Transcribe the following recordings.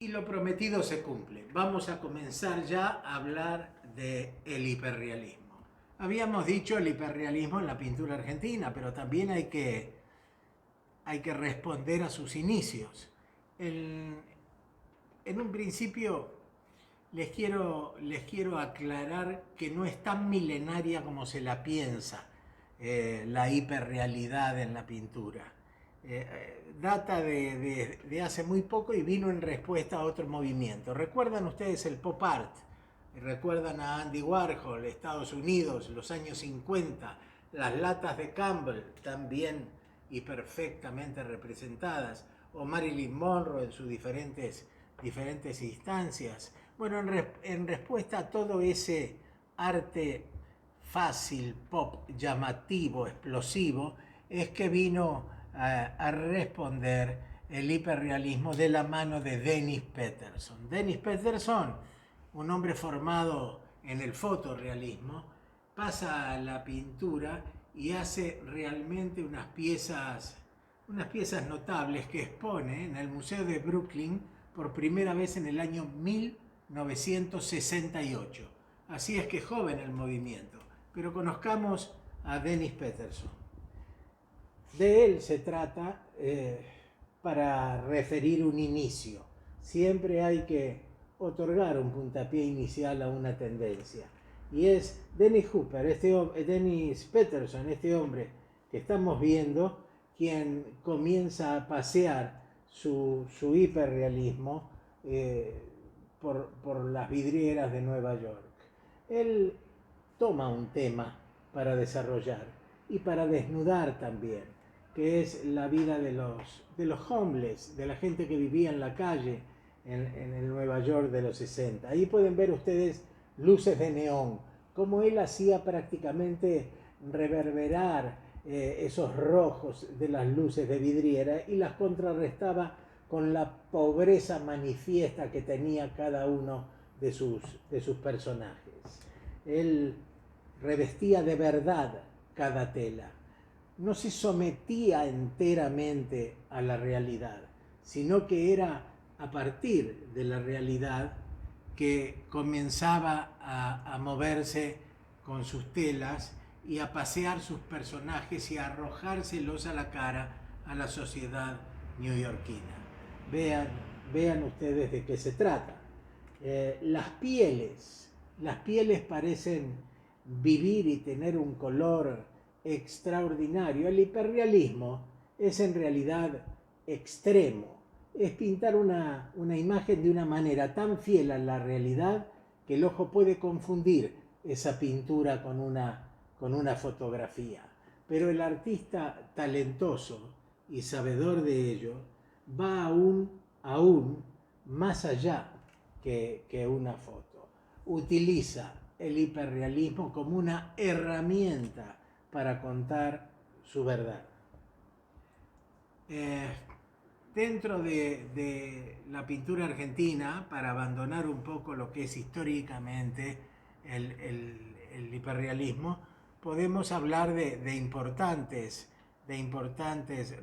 Y lo prometido se cumple. Vamos a comenzar ya a hablar del hiperrealismo. Habíamos dicho el hiperrealismo en la pintura argentina, pero también hay que responder a sus inicios. En un principio les quiero aclarar que no es tan milenaria como se la piensa la hiperrealidad en la pintura. Data de hace muy poco y vino en respuesta a otro movimiento. ¿Recuerdan ustedes el pop art? ¿Recuerdan a Andy Warhol, Estados Unidos, los años 50? Las latas de Campbell, también y perfectamente representadas, o Marilyn Monroe en sus diferentes instancias. Bueno, en respuesta a todo ese arte fácil, pop, llamativo, explosivo, es que vino a responder el hiperrealismo de la mano de Dennis Peterson. Dennis Peterson, un hombre formado en el fotorrealismo, pasa a la pintura y hace realmente unas piezas notables que expone en el Museo de Brooklyn por primera vez en el año 1968. Así es que joven el movimiento. Pero conozcamos a Dennis Peterson. De él se trata para referir un inicio. Siempre hay que otorgar un puntapié inicial a una tendencia. Y es Dennis Peterson, este hombre que estamos viendo, quien comienza a pasear su hiperrealismo por las vidrieras de Nueva York. Él toma un tema para desarrollar y para desnudar también, que es la vida de los homeless, de la gente que vivía en la calle en el Nueva York de los 60. Ahí pueden ver ustedes luces de neón, como él hacía prácticamente reverberar esos rojos de las luces de vidriera y las contrarrestaba con la pobreza manifiesta que tenía cada uno de sus personajes. Él revestía de verdad cada tela. No se sometía enteramente a la realidad, sino que era a partir de la realidad que comenzaba a moverse con sus telas y a pasear sus personajes y a arrojárselos a la cara a la sociedad neoyorquina. Vean ustedes de qué se trata. Las pieles parecen vivir y tener un color extraordinario. El hiperrealismo es en realidad extremo. Es pintar una imagen de una manera tan fiel a la realidad que el ojo puede confundir esa pintura con una fotografía. Pero el artista talentoso y sabedor de ello va aún más allá que una foto. Utiliza el hiperrealismo como una herramienta para contar su verdad. Dentro de la pintura argentina, para abandonar un poco lo que es históricamente el hiperrealismo, podemos hablar de importantes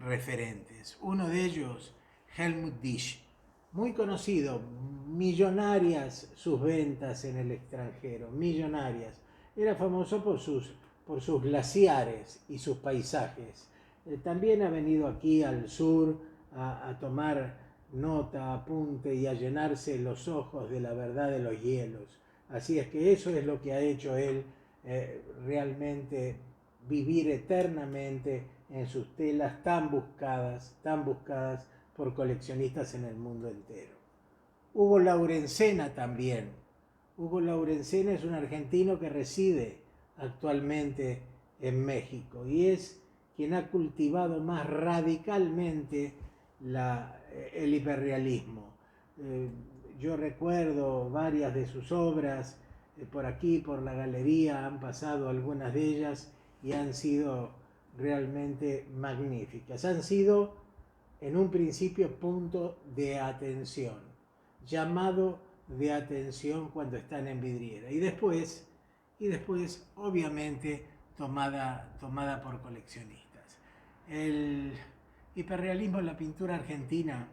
referentes. Uno de ellos, Helmut Disch, muy conocido, millonarias sus ventas en el extranjero, millonarias. Era famoso por sus glaciares y sus paisajes. También ha venido aquí al sur a tomar nota, apunte y a llenarse los ojos de la verdad de los hielos. Así es que eso es lo que ha hecho él realmente vivir eternamente en sus telas tan buscadas por coleccionistas en el mundo entero. Hugo Laurensena también. Hugo Laurensena es un argentino que reside actualmente en México y es quien ha cultivado más radicalmente el hiperrealismo. Yo recuerdo varias de sus obras, por aquí, por la galería, han pasado algunas de ellas y han sido realmente magníficas. Han sido en un principio punto de atención, llamado de atención cuando están en vidriera y después obviamente tomada por coleccionistas. El hiperrealismo en la pintura argentina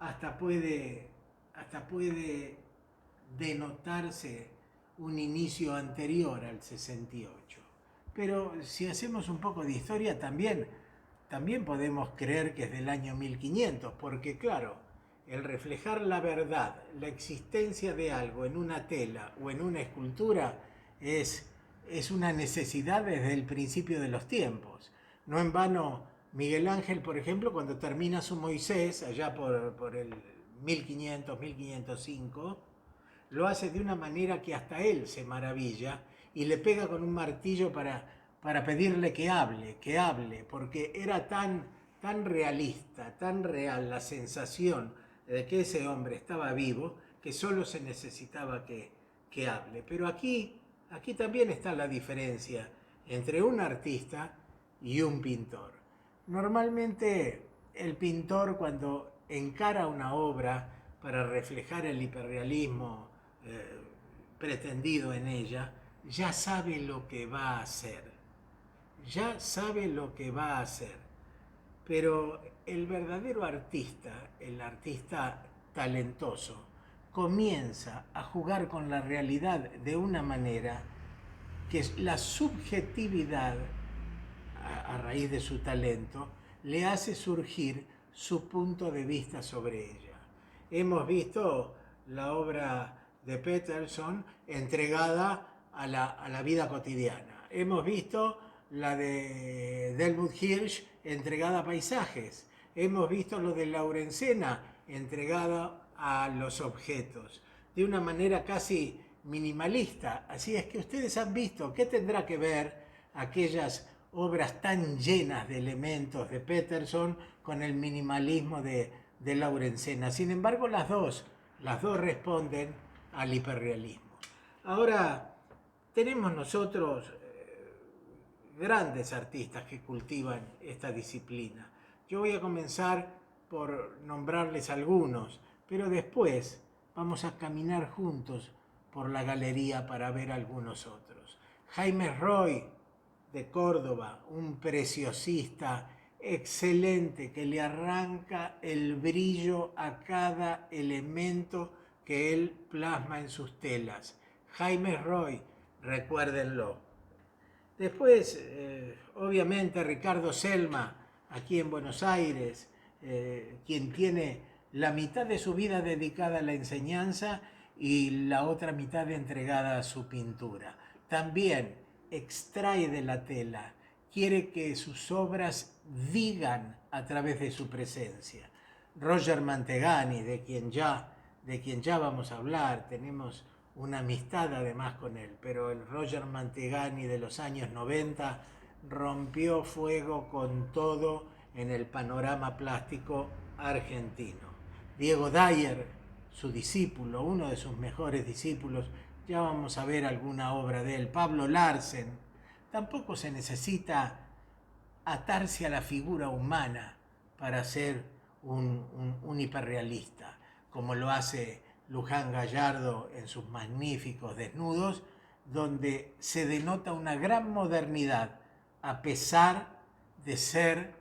hasta puede, hasta puede denotarse un inicio anterior al 68. Pero si hacemos un poco de historia también podemos creer que es del año 1500, porque claro, el reflejar la verdad, la existencia de algo en una tela o en una escultura es una necesidad desde el principio de los tiempos. No en vano Miguel Ángel, por ejemplo, cuando termina su Moisés, allá por el 1500, 1505, lo hace de una manera que hasta él se maravilla y le pega con un martillo para pedirle que hable, porque era tan realista, tan real la sensación de que ese hombre estaba vivo, que solo se necesitaba que hable. Pero aquí también está la diferencia entre un artista y un pintor. Normalmente el pintor, cuando encara una obra para reflejar el hiperrealismo pretendido en ella, ya sabe lo que va a hacer. Ya sabe lo que va a hacer. Pero el verdadero artista, el artista talentoso, comienza a jugar con la realidad de una manera que la subjetividad, a raíz de su talento, le hace surgir su punto de vista sobre ella. Hemos visto la obra de Peterson entregada a la vida cotidiana. Hemos visto la de Delwood Hirsch entregada a paisajes. Hemos visto lo de Lawrencena entregada a los objetos, de una manera casi minimalista. Así es que ustedes han visto qué tendrá que ver aquellas obras tan llenas de elementos de Peterson con el minimalismo de Lawrencena. Sin embargo, las dos responden al hiperrealismo. Ahora, tenemos nosotros grandes artistas que cultivan esta disciplina. Yo voy a comenzar por nombrarles algunos, pero después vamos a caminar juntos por la galería para ver algunos otros. Jaime Roy, de Córdoba, un preciosista excelente que le arranca el brillo a cada elemento que él plasma en sus telas. Jaime Roy, recuérdenlo. Después, obviamente, Ricardo Selma, aquí en Buenos Aires, quien tiene la mitad de su vida dedicada a la enseñanza y la otra mitad entregada a su pintura. También extrae de la tela, quiere que sus obras digan a través de su presencia. Roger Mantegani, de quien ya vamos a hablar, tenemos una amistad además con él, pero el Roger Mantegani de los años 90 rompió fuego con todo en el panorama plástico argentino. Diego Dyer, su discípulo, uno de sus mejores discípulos, ya vamos a ver alguna obra de él. Pablo Larsen. Tampoco se necesita atarse a la figura humana para ser un hiperrealista, como lo hace Luján Gallardo en sus magníficos desnudos, donde se denota una gran modernidad, a pesar de ser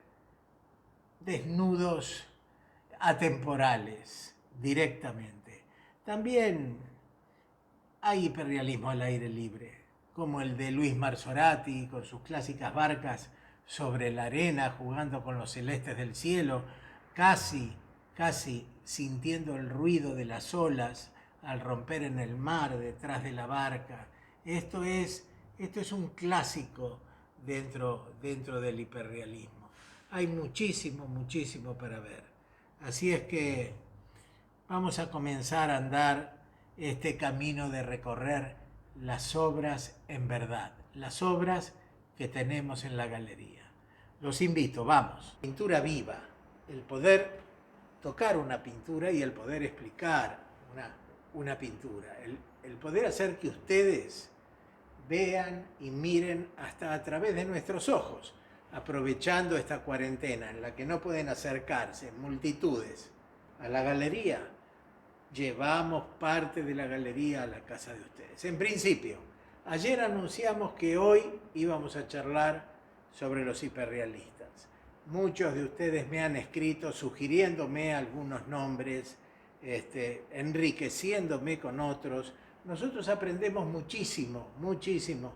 desnudos atemporales directamente. También hay hiperrealismo al aire libre, como el de Luis Marzorati con sus clásicas barcas sobre la arena jugando con los celestes del cielo, casi sintiendo el ruido de las olas al romper en el mar detrás de la barca. Esto es un clásico dentro del hiperrealismo. Hay muchísimo para ver. Así es que vamos a comenzar a andar este camino de recorrer las obras en verdad, las obras que tenemos en la galería. Los invito, vamos. Pintura viva, el poder tocar una pintura y el poder explicar una pintura, el poder hacer que ustedes vean y miren hasta a través de nuestros ojos, aprovechando esta cuarentena en la que no pueden acercarse multitudes a la galería. Llevamos parte de la galería a la casa de ustedes. En principio, ayer anunciamos que hoy íbamos a charlar sobre los hiperrealistas. muchos de ustedes me han escrito sugiriéndome algunos nombres, enriqueciéndome con otros. Nosotros aprendemos muchísimo, muchísimo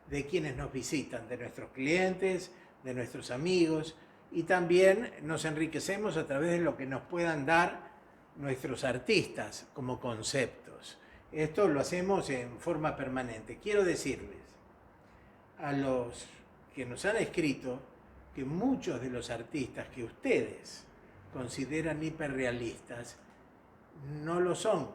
de quienes nos visitan, de nuestros clientes, de nuestros amigos, y también nos enriquecemos a través de lo que nos puedan dar nuestros artistas como conceptos. Esto lo hacemos en forma permanente. Quiero decirles a los que nos han escrito que muchos de los artistas que ustedes consideran hiperrealistas no lo son.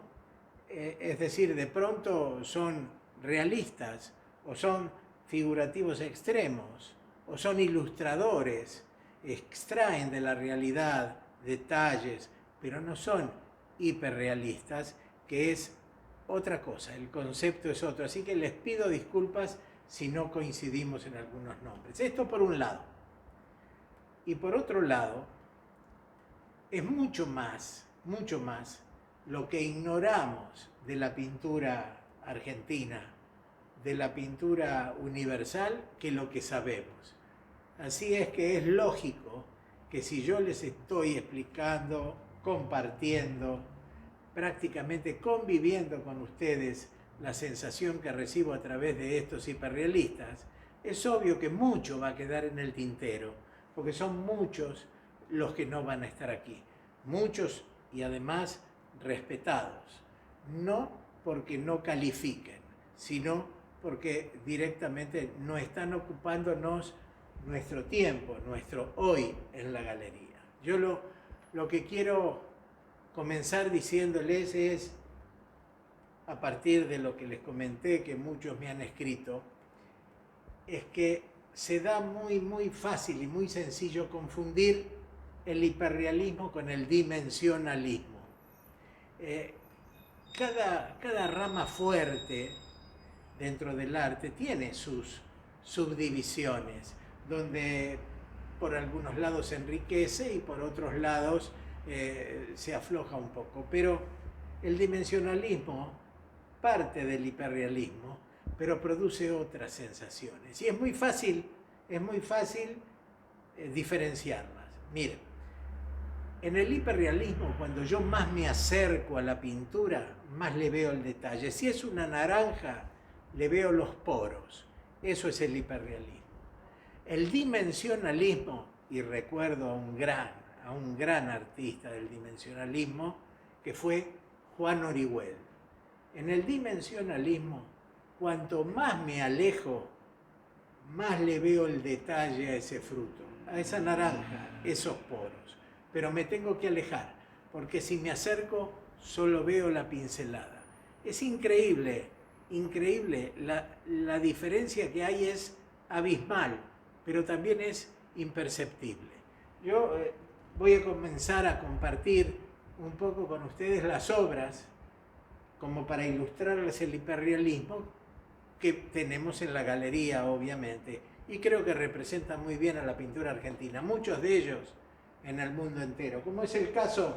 Es decir, de pronto son realistas o son figurativos extremos o son ilustradores, extraen de la realidad detalles, pero no son hiperrealistas, que es otra cosa, el concepto es otro. Así que les pido disculpas si no coincidimos en algunos nombres. Esto por un lado. Y por otro lado, es mucho más lo que ignoramos de la pintura argentina, de la pintura universal, que lo que sabemos. Así es que es lógico que si yo les estoy explicando, compartiendo, prácticamente conviviendo con ustedes la sensación que recibo a través de estos hiperrealistas, es obvio que mucho va a quedar en el tintero, porque son muchos los que no van a estar aquí. Muchos y además respetados, no porque no califiquen, sino porque directamente no están ocupándonos nuestro tiempo, nuestro hoy en la galería. Yo lo que quiero comenzar diciéndoles es, a partir de lo que les comenté, que muchos me han escrito, es que se da muy fácil y muy sencillo confundir el hiperrealismo con el dimensionalismo. Cada rama fuerte dentro del arte tiene sus subdivisiones, donde por algunos lados se enriquece y por otros lados se afloja un poco. Pero el dimensionalismo parte del hiperrealismo, pero produce otras sensaciones. Y es muy fácil diferenciarlas. Miren, en el hiperrealismo, cuando yo más me acerco a la pintura, más le veo el detalle. Si es una naranja, le veo los poros. Eso es el hiperrealismo. El dimensionalismo, y recuerdo a un gran artista del dimensionalismo, que fue Juan Orihuel. En el dimensionalismo, cuanto más me alejo, más le veo el detalle a ese fruto, a esa naranja, esos poros. Pero me tengo que alejar, porque si me acerco, solo veo la pincelada. Es increíble, la diferencia que hay es abismal, pero también es imperceptible. Yo voy a comenzar a compartir un poco con ustedes las obras, como para ilustrarles el hiperrealismo que tenemos en la galería, obviamente, y creo que representa muy bien a la pintura argentina, muchos de ellos en el mundo entero, como es el caso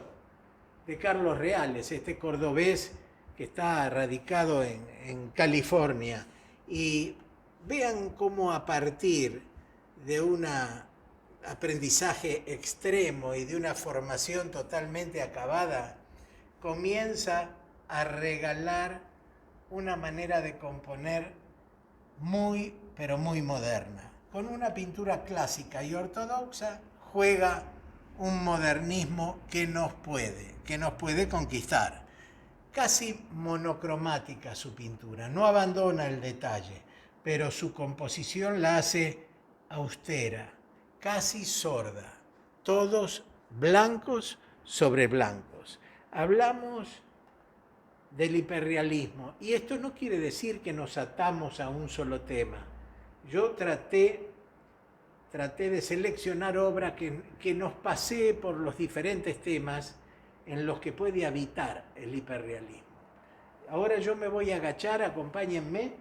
de Carlos Reales, este cordobés que está radicado en California. Y vean cómo a partir de un aprendizaje extremo y de una formación totalmente acabada, comienza a regalar una manera de componer pero muy moderna. Con una pintura clásica y ortodoxa juega un modernismo que nos puede conquistar. Casi monocromática su pintura, no abandona el detalle, pero su composición la hace austera, casi sorda, todos blancos sobre blancos. Hablamos del hiperrealismo, y esto no quiere decir que nos atamos a un solo tema. Yo traté de seleccionar obra que nos pasee por los diferentes temas en los que puede habitar el hiperrealismo. Ahora yo me voy a agachar, acompáñenme,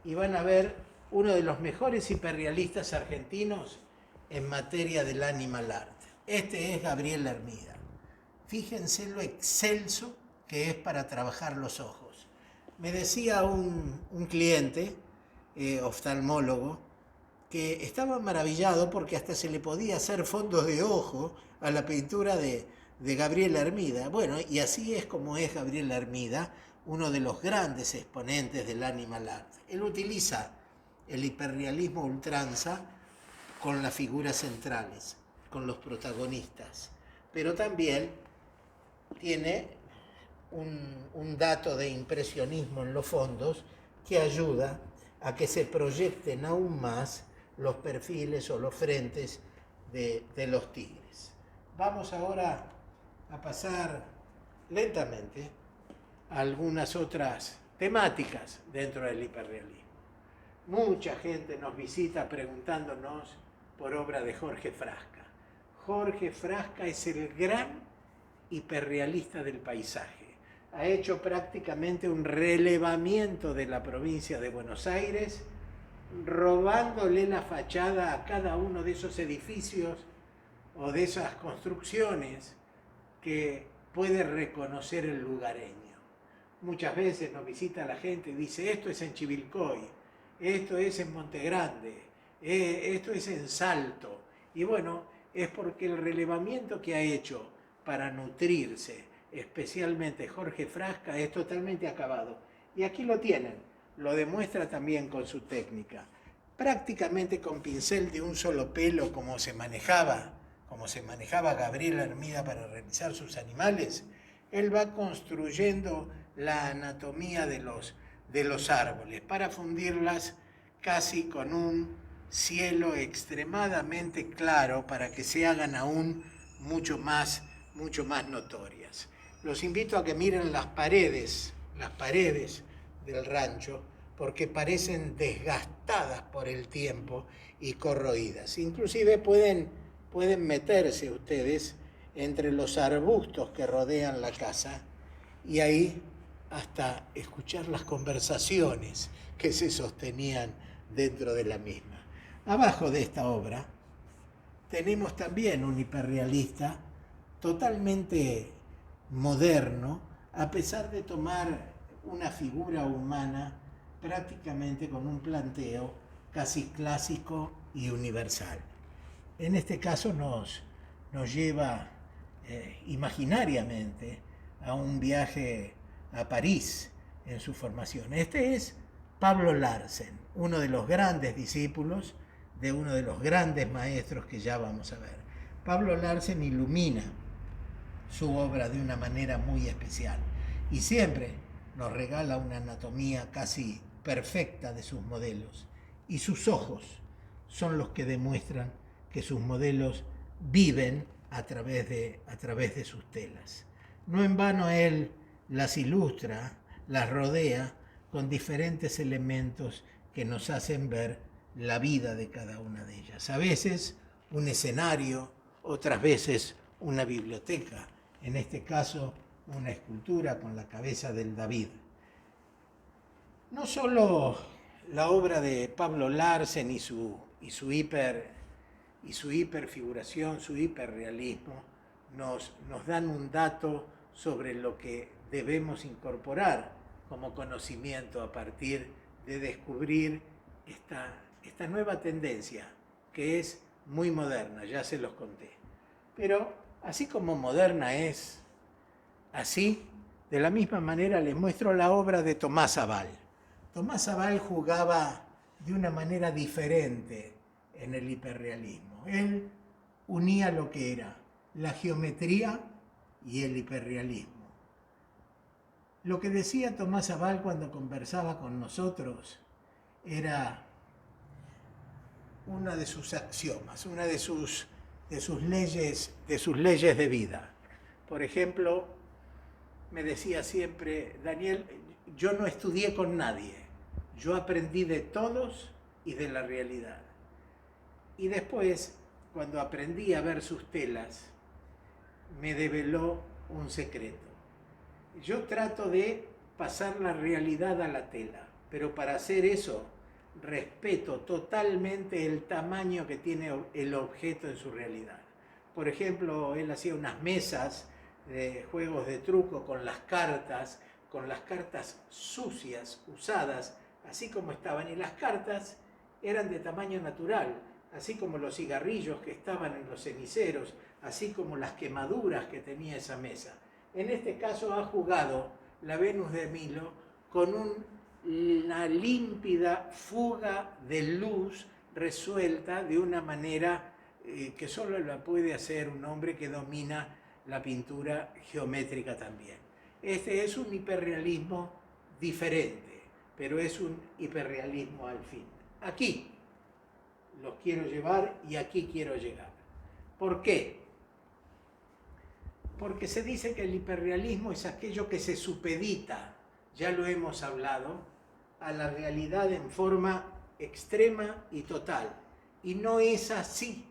y van a ver uno de los mejores hiperrealistas argentinos en materia del animal art. Este es Gabriel Hermida. Fíjense lo excelso que es para trabajar los ojos. Me decía un cliente, oftalmólogo, que estaba maravillado porque hasta se le podía hacer fondos de ojo a la pintura de Gabriel Hermida. Bueno, y así es como es Gabriel Hermida, uno de los grandes exponentes del animal art. Él utiliza el hiperrealismo ultranza con las figuras centrales, con los protagonistas, pero también tiene un dato de impresionismo en los fondos que ayuda a que se proyecten aún más los perfiles o los frentes de los tigres. Vamos ahora a pasar lentamente a algunas otras temáticas dentro del hiperrealismo. Mucha gente nos visita preguntándonos por obra de Jorge Frasca. Jorge Frasca es el gran hiperrealista del paisaje. Ha hecho prácticamente un relevamiento de la provincia de Buenos Aires, robándole la fachada a cada uno de esos edificios o de esas construcciones que puede reconocer el lugareño. Muchas veces nos visita la gente y dice, esto es en Chivilcoy, esto es en Montegrande, esto es en Salto. Y bueno, es porque el relevamiento que ha hecho para nutrirse, especialmente Jorge Frasca, es totalmente acabado. Y aquí lo tienen, lo demuestra también con su técnica. Prácticamente con pincel de un solo pelo, como se manejaba Gabriel Hermida para realizar sus animales, él va construyendo la anatomía de los árboles para fundirlas casi con un cielo extremadamente claro para que se hagan aún mucho más notorias. Los invito a que miren las paredes del rancho, porque parecen desgastadas por el tiempo y corroídas. Inclusive pueden meterse ustedes entre los arbustos que rodean la casa y ahí hasta escuchar las conversaciones que se sostenían dentro de la misma. Abajo de esta obra tenemos también un hiperrealista totalmente moderno, a pesar de tomar una figura humana prácticamente con un planteo casi clásico y universal. En este caso nos lleva imaginariamente a un viaje a París en su formación. Este es Pablo Larsen, uno de los grandes discípulos de uno de los grandes maestros que ya vamos a ver. Pablo Larsen ilumina su obra de una manera muy especial y siempre nos regala una anatomía casi perfecta de sus modelos, y sus ojos son los que demuestran que sus modelos viven a través de sus telas. No en vano él las ilustra, las rodea con diferentes elementos que nos hacen ver la vida de cada una de ellas. A veces un escenario, otras veces una biblioteca, en este caso una escultura con la cabeza del David. No solo la obra de Pablo Larsen y su hiperfiguración, su hiperrealismo, nos dan un dato sobre lo que debemos incorporar como conocimiento a partir de descubrir esta nueva tendencia que es muy moderna, ya se los conté. Pero así como moderna es, así, de la misma manera les muestro la obra de Tomás Abal. Tomás Abal jugaba de una manera diferente en el hiperrealismo. Él unía lo que era la geometría y el hiperrealismo. Lo que decía Tomás Abal cuando conversaba con nosotros era una de sus axiomas, una de sus leyes de vida. Por ejemplo, me decía siempre, Daniel, yo no estudié con nadie, yo aprendí de todos y de la realidad. Y después, cuando aprendí a ver sus telas, me develó un secreto. Yo trato de pasar la realidad a la tela, pero para hacer eso respeto totalmente el tamaño que tiene el objeto en su realidad. Por ejemplo, él hacía unas mesas de juegos de truco con las cartas sucias, usadas, así como estaban. Y las cartas eran de tamaño natural, así como los cigarrillos que estaban en los ceniceros, así como las quemaduras que tenía esa mesa. En este caso ha jugado la Venus de Milo con una límpida fuga de luz resuelta de una manera que solo la puede hacer un hombre que domina la pintura geométrica también. Este es un hiperrealismo diferente, pero es un hiperrealismo al fin. Aquí los quiero llevar y aquí quiero llegar. ¿Por qué? Porque se dice que el hiperrealismo es aquello que se supedita, ya lo hemos hablado, a la realidad en forma extrema y total. Y no es así.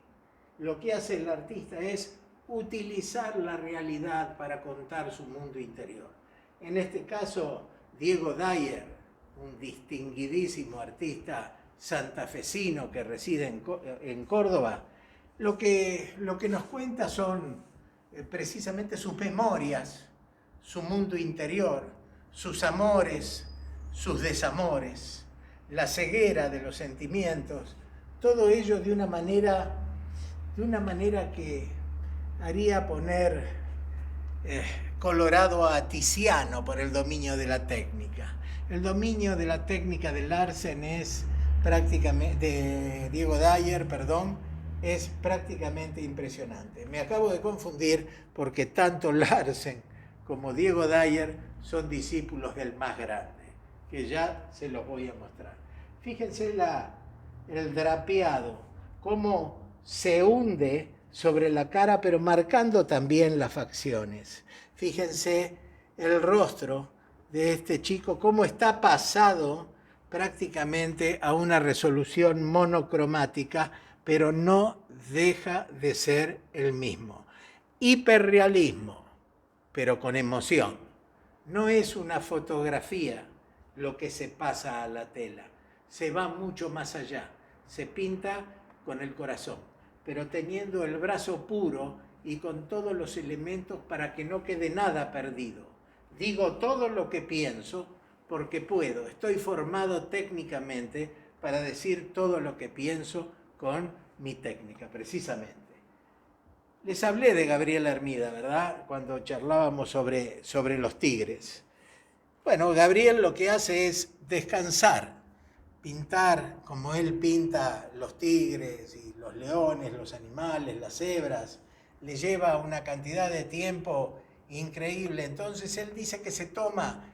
Lo que hace el artista es utilizar la realidad para contar su mundo interior. En este caso, Diego Dyer, un distinguidísimo artista santafesino que reside en Córdoba, lo que nos cuenta son precisamente sus memorias, su mundo interior, sus amores, sus desamores, la ceguera de los sentimientos, todo ello de una manera que haría poner colorado a Tiziano por el dominio de la técnica. El dominio de la técnica de Larsen es prácticamente, de Diego Dyer, perdón, es prácticamente impresionante. Me acabo de confundir porque tanto Larsen como Diego Dyer son discípulos del más grande, que ya se los voy a mostrar. Fíjense el drapeado, cómo se hunde sobre la cara, pero marcando también las facciones. Fíjense el rostro de este chico, cómo está pasado prácticamente a una resolución monocromática, pero no deja de ser el mismo. Hiperrealismo, pero con emoción. No es una fotografía lo que se pasa a la tela, se va mucho más allá, se pinta con el corazón, pero teniendo el brazo puro y con todos los elementos para que no quede nada perdido. Digo todo lo que pienso porque puedo, estoy formado técnicamente para decir todo lo que pienso con mi técnica, precisamente. Les hablé de Gabriel Hermida, ¿verdad? Cuando charlábamos sobre los tigres. Bueno, Gabriel lo que hace es descansar, pintar como él pinta los tigres y los leones, los animales, las cebras. Le lleva una cantidad de tiempo increíble. Entonces él dice que se toma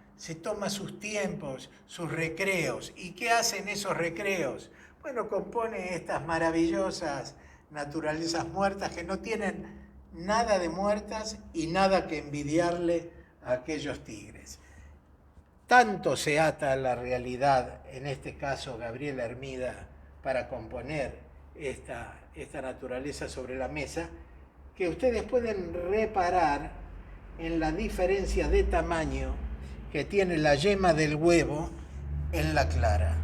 sus tiempos, sus recreos. ¿Y qué hacen esos recreos? Bueno, compone estas maravillosas naturalezas muertas que no tienen nada de muertas y nada que envidiarle a aquellos tigres. Tanto se ata a la realidad, en este caso Gabriel Hermida, para componer esta naturaleza sobre la mesa, que ustedes pueden reparar en la diferencia de tamaño que tiene la yema del huevo en la clara.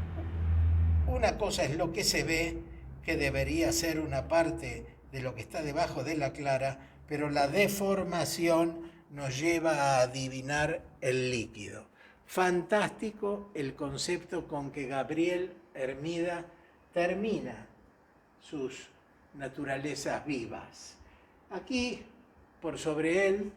Una cosa es lo que se ve, que debería ser una parte de lo que está debajo de la clara, pero la deformación nos lleva a adivinar el líquido. Fantástico el concepto con que Gabriel Hermida termina sus naturalezas vivas. Aquí, por sobre él,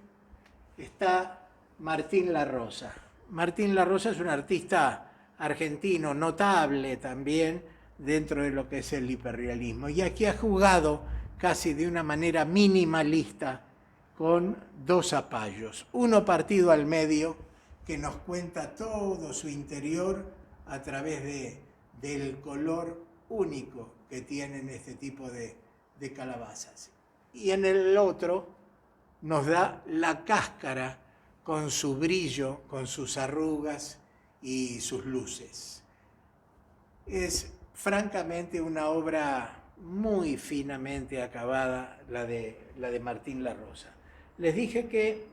está Martín Larrosa. Martín Larrosa es un artista argentino notable también dentro de lo que es el hiperrealismo. Y aquí ha jugado casi de una manera minimalista con dos zapallos. Uno partido al medio, que nos cuenta todo su interior a través del color único que tienen este tipo de calabazas. Y en el otro nos da la cáscara con su brillo, con sus arrugas y sus luces. Es francamente una obra muy finamente acabada, la de Martín Larrosa. Les dije que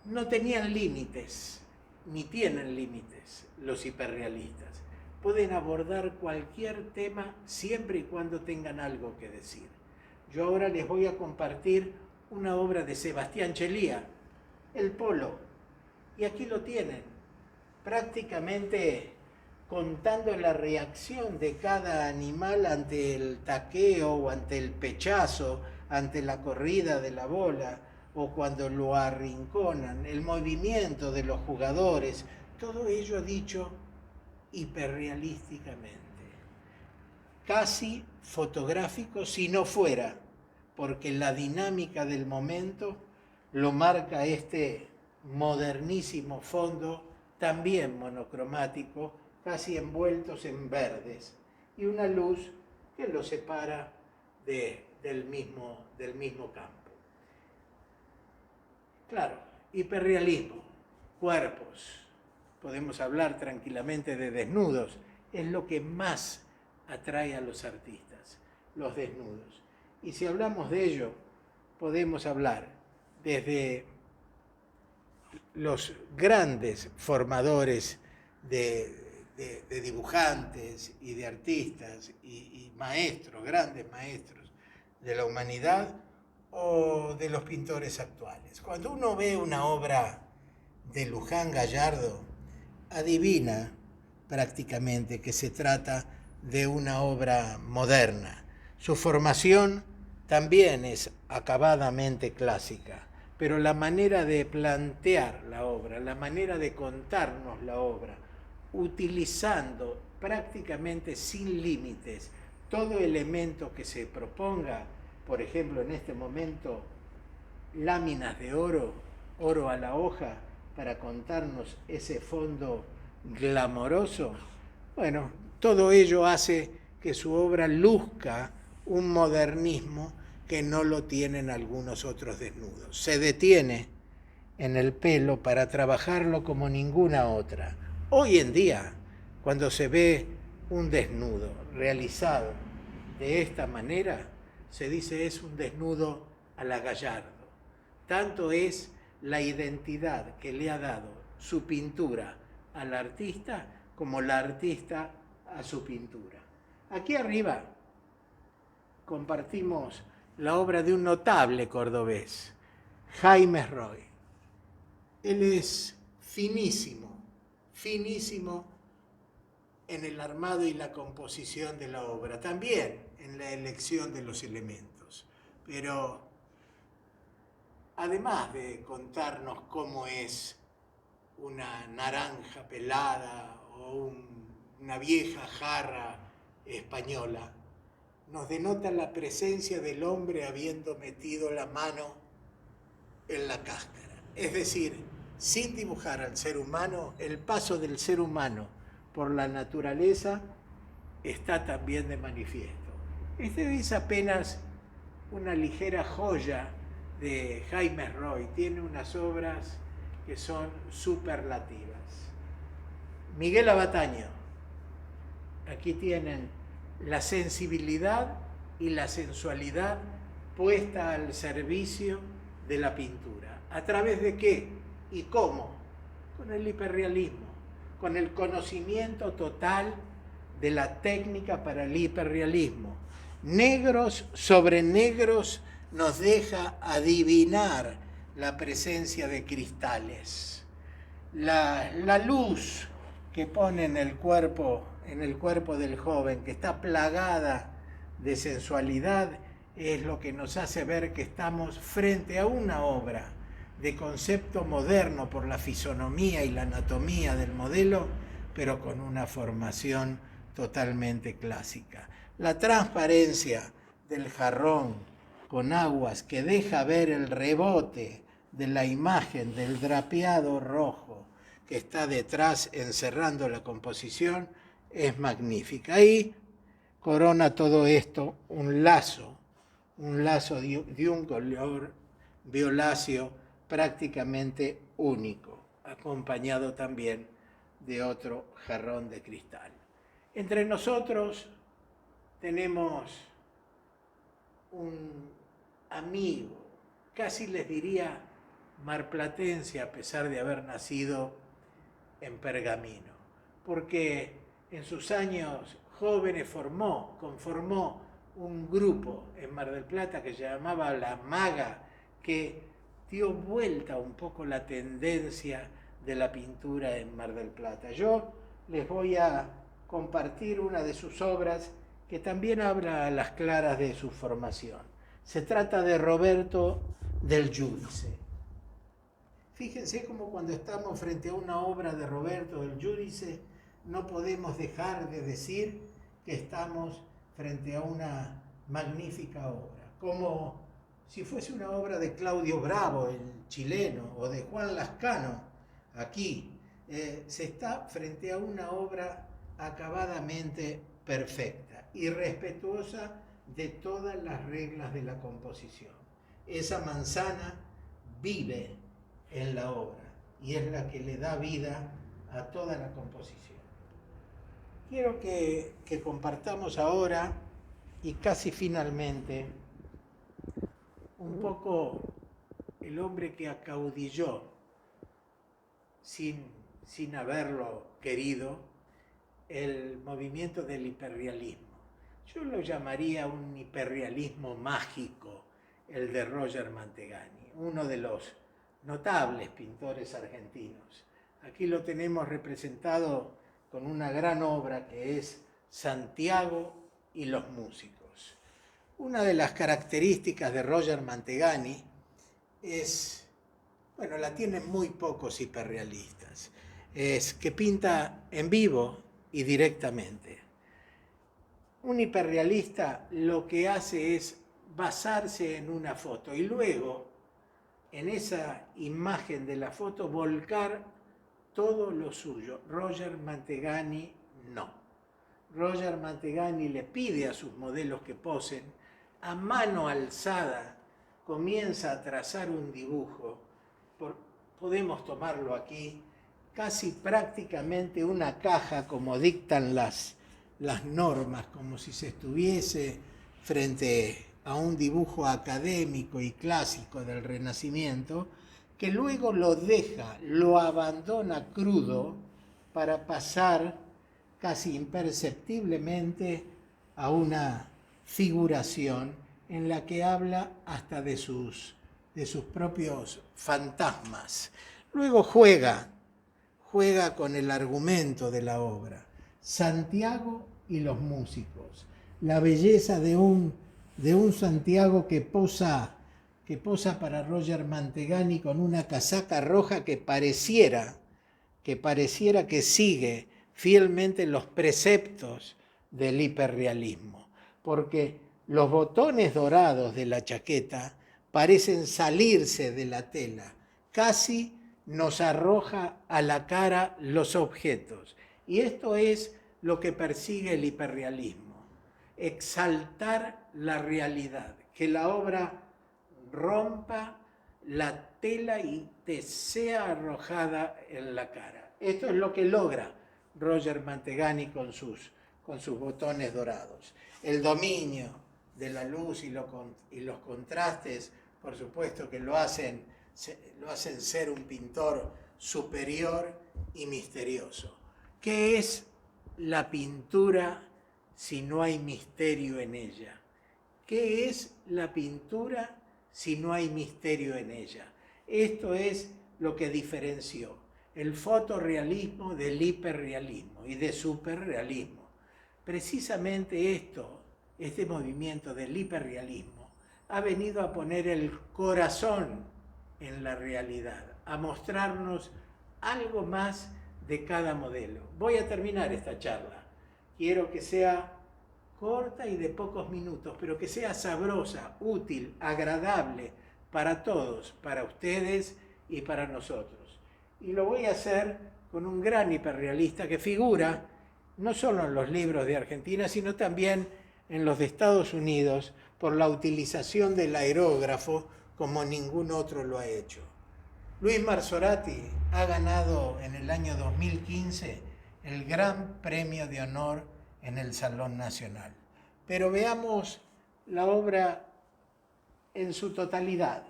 no tenían límites, ni tienen límites los hiperrealistas. Pueden abordar cualquier tema siempre y cuando tengan algo que decir. Yo ahora les voy a compartir una obra de Sebastián Chelía, El Polo. Y aquí lo tienen. Prácticamente contando la reacción de cada animal ante el taqueo o ante el pechazo, ante la corrida de la bola o cuando lo arrinconan, el movimiento de los jugadores, todo ello dicho hiperrealísticamente, casi fotográfico si no fuera, porque la dinámica del momento lo marca este modernísimo fondo, también monocromático, casi envueltos en verdes, y una luz que lo separa del mismo campo. Claro, hiperrealismo, cuerpos, podemos hablar tranquilamente de desnudos, es lo que más atrae a los artistas, los desnudos. Y si hablamos de ello, podemos hablar desde los grandes formadores de dibujantes y de artistas y maestros, grandes maestros de la humanidad o de los pintores actuales. Cuando uno ve una obra de Luján Gallardo, adivina prácticamente que se trata de una obra moderna. Su formación también es acabadamente clásica, pero la manera de plantear la obra, la manera de contarnos la obra, utilizando prácticamente sin límites todo elemento que se proponga, por ejemplo en este momento láminas de oro, oro a la hoja, para contarnos ese fondo glamoroso, bueno, todo ello hace que su obra luzca un modernismo que no lo tienen algunos otros desnudos. Se detiene en el pelo para trabajarlo como ninguna otra. Hoy en día, cuando se ve un desnudo realizado de esta manera, se dice es un desnudo a la Gallardo. Tanto es la identidad que le ha dado su pintura al artista como la artista a su pintura. Aquí arriba compartimos la obra de un notable cordobés, Jaime Roy. Él es finísimo, finísimo en el armado y la composición de la obra, también en la elección de los elementos. Pero además de contarnos cómo es una naranja pelada o una vieja jarra española, nos denota la presencia del hombre habiendo metido la mano en la cáscara. Es decir, sin dibujar al ser humano, el paso del ser humano por la naturaleza está también de manifiesto. Este es apenas una ligera joya de Jaime Roy, tiene unas obras que son superlativas. Miguel Abataño, aquí tienen la sensibilidad y la sensualidad puesta al servicio de la pintura. ¿A través de qué y cómo? Con el hiperrealismo, con el conocimiento total de la técnica para el hiperrealismo. Negros sobre negros nos deja adivinar la presencia de cristales. La luz que pone en el cuerpo del joven, que está plagada de sensualidad, es lo que nos hace ver que estamos frente a una obra de concepto moderno por la fisonomía y la anatomía del modelo, pero con una formación totalmente clásica. La transparencia del jarrón con aguas que deja ver el rebote de la imagen del drapeado rojo que está detrás encerrando la composición es magnífica. Ahí corona todo esto un lazo de un color violáceo prácticamente único, acompañado también de otro jarrón de cristal. Entre nosotros tenemos un amigo, casi les diría marplatense a pesar de haber nacido en Pergamino, porque en sus años jóvenes conformó un grupo en Mar del Plata que se llamaba La Maga, que dio vuelta un poco la tendencia de la pintura en Mar del Plata. Yo les voy a compartir una de sus obras que también habla a las claras de su formación. Se trata de Roberto del Giudice. Fíjense cómo cuando estamos frente a una obra de Roberto del Giudice no podemos dejar de decir que estamos frente a una magnífica obra, como si fuese una obra de Claudio Bravo, el chileno, o de Juan Lascano, aquí. Se está frente a una obra acabadamente perfecta y respetuosa de todas las reglas de la composición. Esa manzana vive en la obra y es la que le da vida a toda la composición. Quiero que compartamos ahora y casi finalmente un poco el hombre que acaudilló sin haberlo querido el movimiento del hiperrealismo. Yo lo llamaría un hiperrealismo mágico, el de Roger Mantegani, uno de los notables pintores argentinos. Aquí lo tenemos representado con una gran obra que es Santiago y los músicos. Una de las características de Roger Mantegani es, bueno, la tienen muy pocos hiperrealistas, es que pinta en vivo y directamente. Un hiperrealista lo que hace es basarse en una foto y luego en esa imagen de la foto volcar todo lo suyo. Roger Mantegani no. Roger Mantegani le pide a sus modelos que posen, a mano alzada comienza a trazar un dibujo, podemos tomarlo aquí, casi prácticamente una caja como dictan las normas, como si se estuviese frente a un dibujo académico y clásico del Renacimiento, que luego lo deja, lo abandona crudo para pasar casi imperceptiblemente a una figuración en la que habla hasta de sus propios fantasmas. Luego juega con el argumento de la obra. Santiago y los músicos. La belleza de un Santiago que posa para Roger Mantegani con una casaca roja que pareciera que sigue fielmente los preceptos del hiperrealismo, porque los botones dorados de la chaqueta parecen salirse de la tela, casi nos arroja a la cara los objetos. Y esto es lo que persigue el hiperrealismo, exaltar la realidad, que la obra rompa la tela y te sea arrojada en la cara. Esto es lo que logra Roger Mantegani con sus botones dorados. El dominio de la luz y los contrastes, por supuesto que lo hacen ser un pintor superior y misterioso. ¿Qué es la pintura si no hay misterio en ella? ¿Qué es la pintura si no hay misterio en ella? Esto es lo que diferenció el fotorrealismo del hiperrealismo y del superrealismo. Precisamente este movimiento del hiperrealismo ha venido a poner el corazón en la realidad, a mostrarnos algo más de cada modelo. Voy a terminar esta charla. Quiero que sea corta y de pocos minutos, pero que sea sabrosa, útil, agradable para todos, para ustedes y para nosotros. Y lo voy a hacer con un gran hiperrealista que figura no solo en los libros de Argentina, sino también en los de Estados Unidos, por la utilización del aerógrafo como ningún otro lo ha hecho. Luis Marzorati ha ganado en el año 2015 el Gran Premio de Honor en el Salón Nacional. Pero veamos la obra en su totalidad.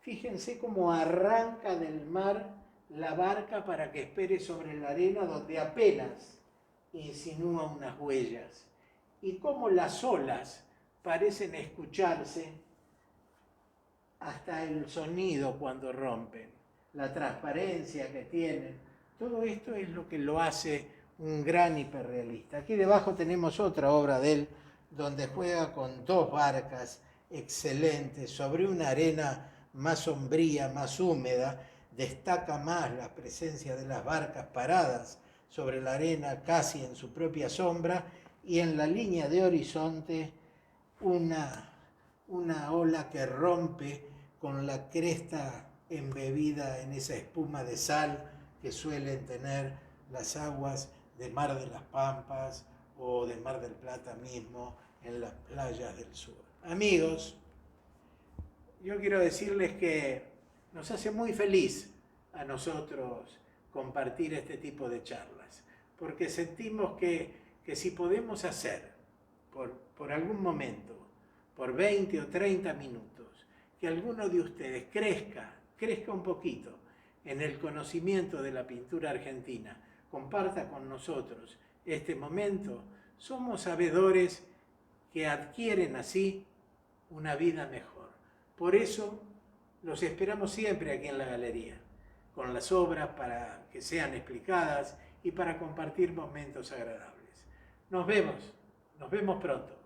Fíjense cómo arranca del mar la barca para que espere sobre la arena donde apenas insinúa unas huellas. Y cómo las olas parecen escucharse hasta el sonido cuando rompen. La transparencia que tienen, Todo esto es lo que lo hace un gran hiperrealista. Aquí debajo tenemos otra obra de él, donde juega con dos barcas excelentes sobre una arena más sombría, más húmeda. Destaca más la presencia de las barcas paradas sobre la arena, casi en su propia sombra, y en la línea de horizonte una ola que rompe con la cresta embebida en esa espuma de sal que suelen tener las aguas de Mar de las Pampas o de Mar del Plata mismo en las playas del sur. Amigos, yo quiero decirles que nos hace muy feliz a nosotros compartir este tipo de charlas, porque sentimos que si podemos hacer por algún momento, por 20 o 30 minutos, que alguno de ustedes crezca un poquito en el conocimiento de la pintura argentina, comparta con nosotros este momento, somos sabedores que adquieren así una vida mejor. Por eso los esperamos siempre aquí en la galería, con las obras para que sean explicadas y para compartir momentos agradables. Nos vemos pronto.